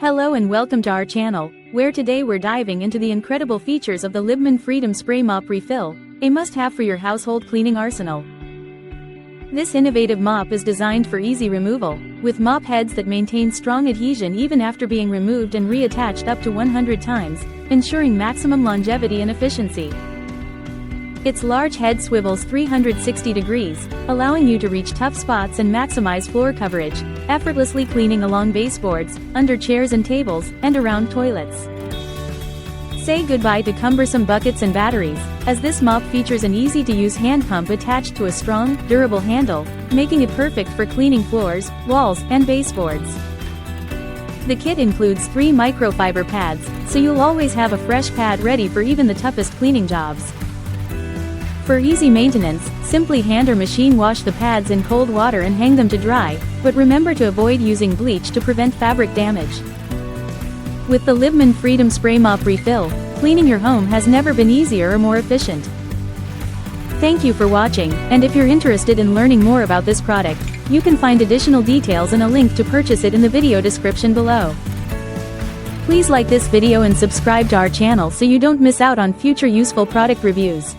Hello and welcome to our channel, where today we're diving into the incredible features of the Libman Freedom Spray Mop Refill, a must-have for your household cleaning arsenal. This innovative mop is designed for easy removal, with mop heads that maintain strong adhesion even after being removed and reattached up to 100 times, ensuring maximum longevity and efficiency. Its large head swivels 360 degrees, allowing you to reach tough spots and maximize floor coverage, effortlessly cleaning along baseboards, under chairs and tables, and around toilets. Say goodbye to cumbersome buckets and batteries, as this mop features an easy-to-use hand pump attached to a strong, durable handle, making it perfect for cleaning floors, walls, and baseboards. The kit includes 3 microfiber pads, so you'll always have a fresh pad ready for even the toughest cleaning jobs. For easy maintenance, simply hand or machine wash the pads in cold water and hang them to dry, but remember to avoid using bleach to prevent fabric damage. With the Libman Freedom Spray Mop Refill, cleaning your home has never been easier or more efficient. Thank you for watching, and if you're interested in learning more about this product, you can find additional details and a link to purchase it in the video description below. Please like this video and subscribe to our channel so you don't miss out on future useful product reviews.